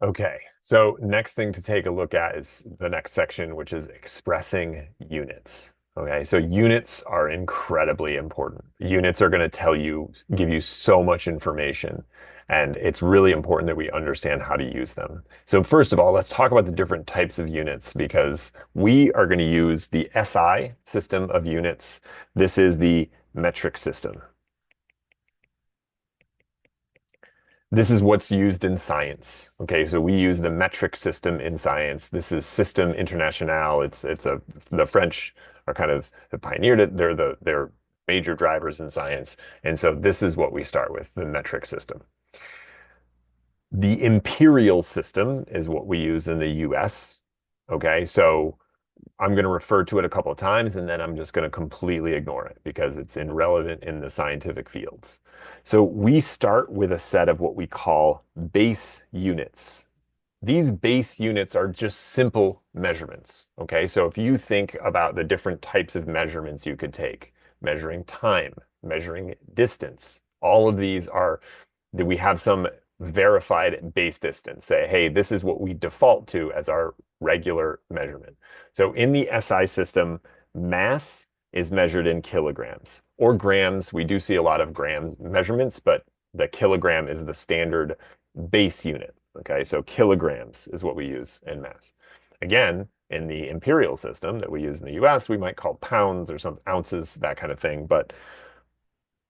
Okay, so next thing to take a look at is the next section, which is expressing units. Okay, so units are incredibly important. Units are going to give you so much information, and it's really important that we understand how to use them. So first of all, let's talk about the different types of units because we are going to use the SI system of units. This is the metric system. This is what's used in science. Okay, so we use the metric system in science. This is Système International. The French are kind of the pioneered it. They're major drivers in science. And so this is what we start with, the metric system. The imperial system is what we use in the US. Okay, so I'm going to refer to it a couple of times and then I'm just going to completely ignore it because it's irrelevant in the scientific fields. So we start with a set of what we call base units. These base units are just simple measurements. Okay, so if you think about the different types of measurements you could take, measuring time, measuring distance, all of these are that we have some verified base distance. Say, hey, this is what we default to as our regular measurement. So in the SI system, mass is measured in kilograms or grams. We do see a lot of grams measurements, but the kilogram is the standard base unit. Okay, so kilograms is what we use in mass. Again, in the imperial system that we use in the US, we might call pounds or some ounces, that kind of thing. But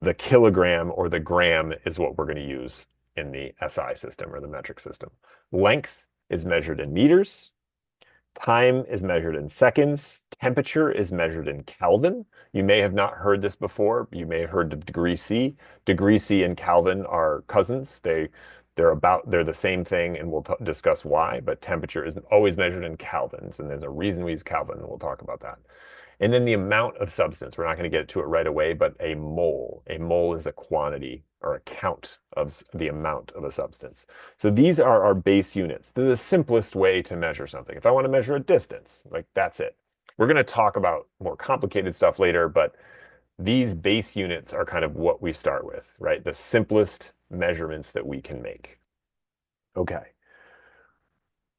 the kilogram or the gram is what we're going to use in the SI system or the metric system. Length is measured in meters. Time is measured in seconds. Temperature is measured in Kelvin. You may have not heard this before. You may have heard of degree C. Degree C and Kelvin are cousins. They're the same thing, and we'll discuss why. But temperature is always measured in kelvins, and there's a reason we use Kelvin, and we'll talk about that. And then the amount of substance. We're not going to get to it right away, but a mole. A mole is a quantity or a count of the amount of a substance. So these are our base units. They're the simplest way to measure something. If I want to measure a distance, like that's it. We're going to talk about more complicated stuff later, but these base units are kind of what we start with, right? The simplest measurements that we can make. Okay.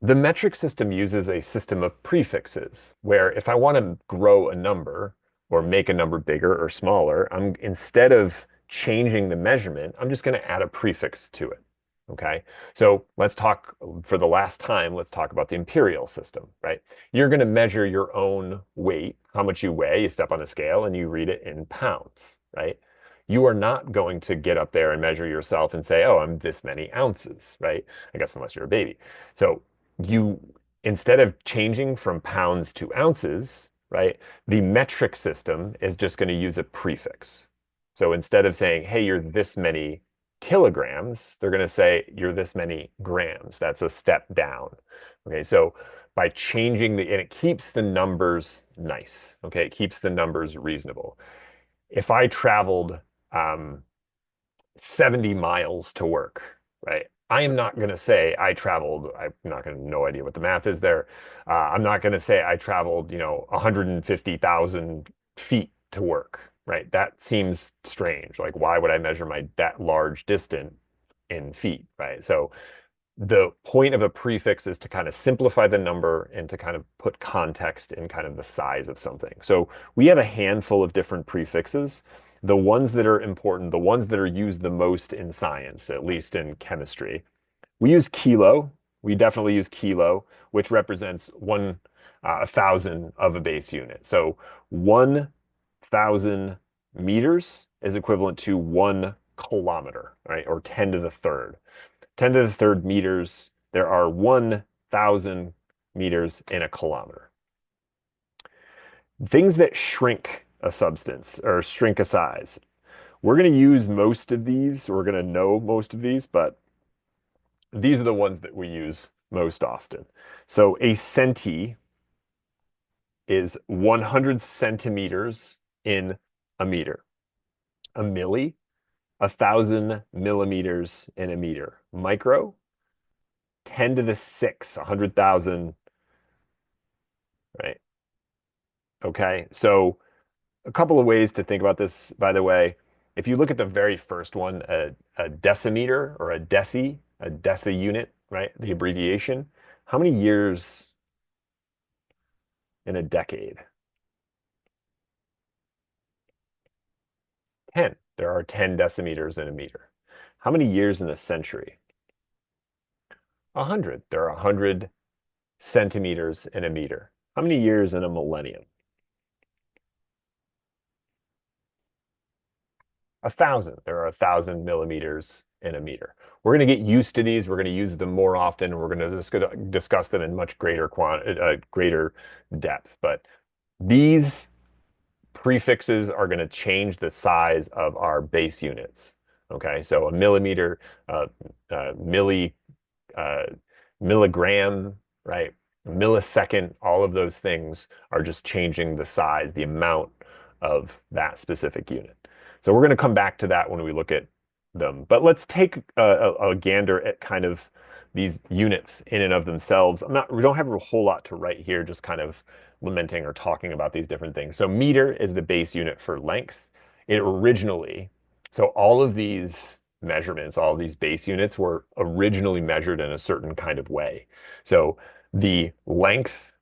The metric system uses a system of prefixes where if I want to grow a number or make a number bigger or smaller, instead of changing the measurement, I'm just going to add a prefix to it. Okay. So let's talk for the last time, let's talk about the imperial system, right? You're going to measure your own weight, how much you weigh, you step on a scale and you read it in pounds, right? You are not going to get up there and measure yourself and say, oh, I'm this many ounces, right? I guess unless you're a baby. So you instead of changing from pounds to ounces, right, the metric system is just going to use a prefix. So instead of saying, hey, you're this many kilograms, they're going to say you're this many grams. That's a step down. Okay, so by changing and it keeps the numbers nice. Okay, it keeps the numbers reasonable. If I traveled 70 miles to work, right? I am not going to say I traveled, I'm not going to, no idea what the math is there. I'm not going to say I traveled, 150,000 feet to work, right? That seems strange. Like, why would I measure that large distance in feet, right? So the point of a prefix is to kind of simplify the number and to kind of put context in kind of the size of something. So we have a handful of different prefixes. The ones that are important, the ones that are used the most in science, at least in chemistry, we use kilo. We definitely use kilo, which represents 1,000 of a base unit. So 1,000 meters is equivalent to 1 kilometer, right? Or 10 to the third. 10 to the third meters, there are 1,000 meters in a kilometer. Things that shrink a substance or shrink a size. We're going to use most of these. We're going to know most of these, but these are the ones that we use most often. So a centi is 100 centimeters in a meter. A milli, 1,000 millimeters in a meter. Micro, 10 to the 6, 100,000, right? Okay, so a couple of ways to think about this, by the way. If you look at the very first one, a decimeter or a deci unit, right? The abbreviation. How many years in a decade? 10. There are 10 decimeters in a meter. How many years in a century? 100. There are 100 centimeters in a meter. How many years in a millennium? 1,000. There are 1,000 millimeters in a meter. We're going to get used to these. We're going to use them more often. We're going to discuss them in much greater depth. But these prefixes are going to change the size of our base units. Okay, so a millimeter, uh, milli, uh, milligram, right? Millisecond, all of those things are just changing the size, the amount of that specific unit. So we're going to come back to that when we look at them. But let's take a gander at kind of these units in and of themselves. We don't have a whole lot to write here, just kind of lamenting or talking about these different things. So meter is the base unit for length. It originally, so all of these measurements, all of these base units were originally measured in a certain kind of way. So the length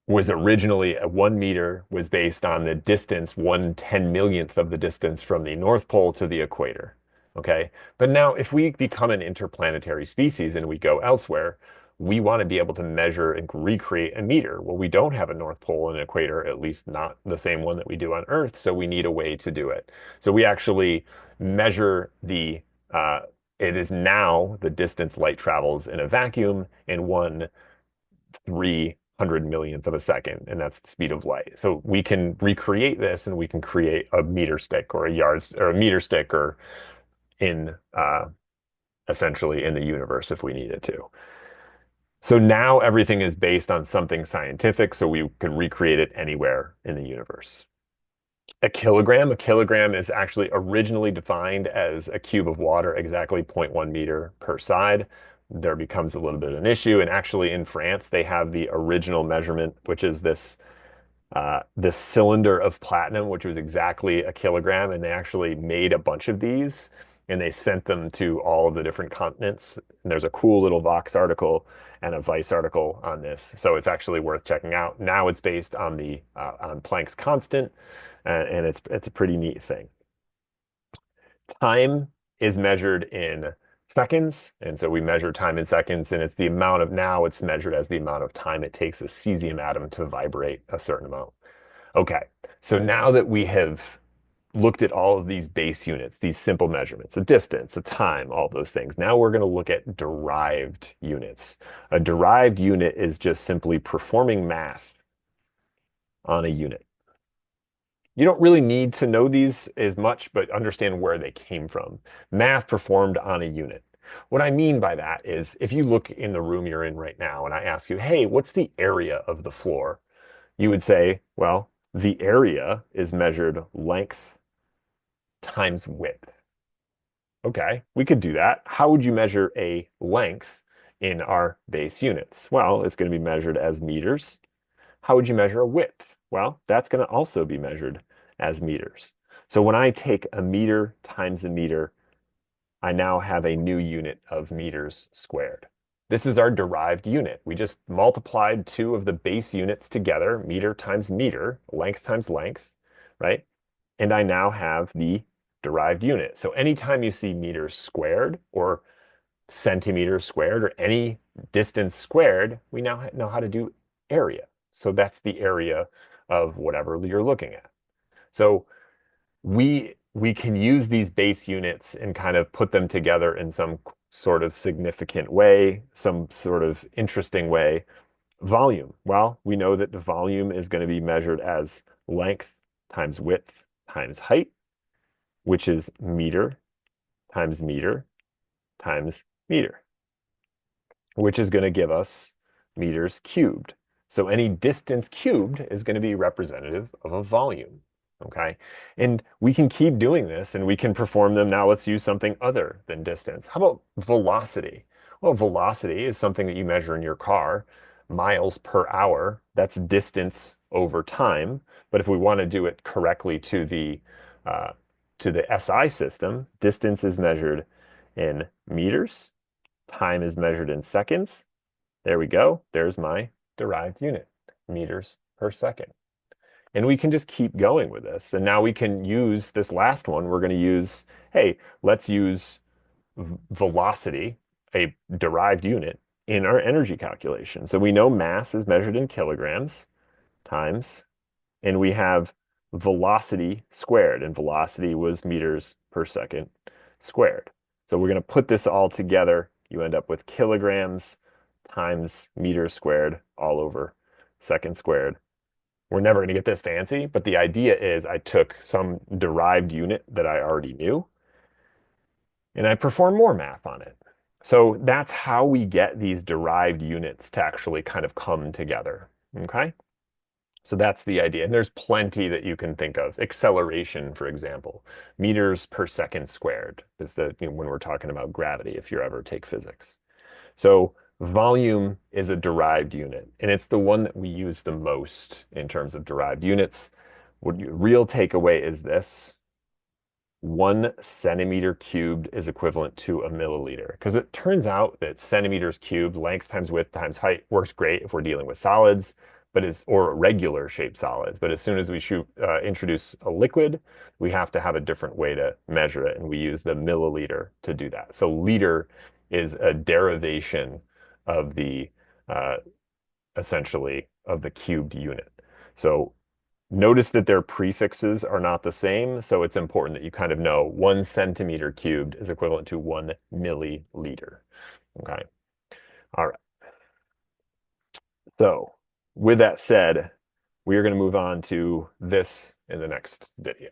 was originally at 1 meter was based on the distance, 1/10 millionth of the distance from the North Pole to the equator. Okay. But now if we become an interplanetary species and we go elsewhere, we want to be able to measure and recreate a meter. Well, we don't have a North Pole and an equator, at least not the same one that we do on Earth, so we need a way to do it. So we actually measure uh, it is now the distance light travels in a vacuum in 1/300 millionth of a second, and that's the speed of light. So we can recreate this and we can create a meter stick or a meter stick or in essentially in the universe if we needed to. So now everything is based on something scientific, so we can recreate it anywhere in the universe. A kilogram is actually originally defined as a cube of water, exactly zero point 0.1 meter per side. There becomes a little bit of an issue. And actually in France, they have the original measurement, which is this cylinder of platinum, which was exactly a kilogram. And they actually made a bunch of these and they sent them to all of the different continents. And there's a cool little Vox article and a Vice article on this. So it's actually worth checking out. Now it's based on the on Planck's constant, and it's a pretty neat thing. Time is measured in seconds, and so we measure time in seconds, and it's the amount of now it's measured as the amount of time it takes a cesium atom to vibrate a certain amount. Okay, so now that we have looked at all of these base units, these simple measurements, a distance, a time, all those things. Now we're going to look at derived units. A derived unit is just simply performing math on a unit. You don't really need to know these as much, but understand where they came from. Math performed on a unit. What I mean by that is if you look in the room you're in right now and I ask you, hey, what's the area of the floor? You would say, well, the area is measured length times width. Okay, we could do that. How would you measure a length in our base units? Well, it's going to be measured as meters. How would you measure a width? Well, that's going to also be measured as meters. So when I take a meter times a meter, I now have a new unit of meters squared. This is our derived unit. We just multiplied two of the base units together, meter times meter, length times length, right? And I now have the derived unit. So anytime you see meters squared or centimeters squared or any distance squared, we now know how to do area. So that's the area of whatever you're looking at. So we can use these base units and kind of put them together in some sort of significant way, some sort of interesting way. Volume. Well, we know that the volume is going to be measured as length times width times height, which is meter times meter times meter, which is going to give us meters cubed. So any distance cubed is going to be representative of a volume. Okay. And we can keep doing this and we can perform them. Now let's use something other than distance. How about velocity? Well, velocity is something that you measure in your car, miles per hour. That's distance over time. But if we want to do it correctly to the SI system, distance is measured in meters Time is measured in seconds. There we go. There's my derived unit, meters per second. And we can just keep going with this. And now we can use this last one. We're going to use, hey, let's use velocity, a derived unit, in our energy calculation. So we know mass is measured in kilograms times, and we have velocity squared, and velocity was meters per second squared. So we're going to put this all together. You end up with kilograms times meters squared all over second squared. We're never going to get this fancy, but the idea is I took some derived unit that I already knew and I performed more math on it. So that's how we get these derived units to actually kind of come together. Okay? So that's the idea. And there's plenty that you can think of. Acceleration, for example, meters per second squared is when we're talking about gravity, if you ever take physics. So volume is a derived unit, and it's the one that we use the most in terms of derived units. Real takeaway is this: 1 centimeter cubed is equivalent to a milliliter. Because it turns out that centimeters cubed, length times width times height, works great if we're dealing with solids, or regular shaped solids. But as soon as we introduce a liquid, we have to have a different way to measure it, and we use the milliliter to do that. So liter is a derivation of the uh, essentially of the cubed unit. So notice that their prefixes are not the same, so it's important that you kind of know 1 centimeter cubed is equivalent to 1 milliliter. Okay. All right. So with that said, we are going to move on to this in the next video.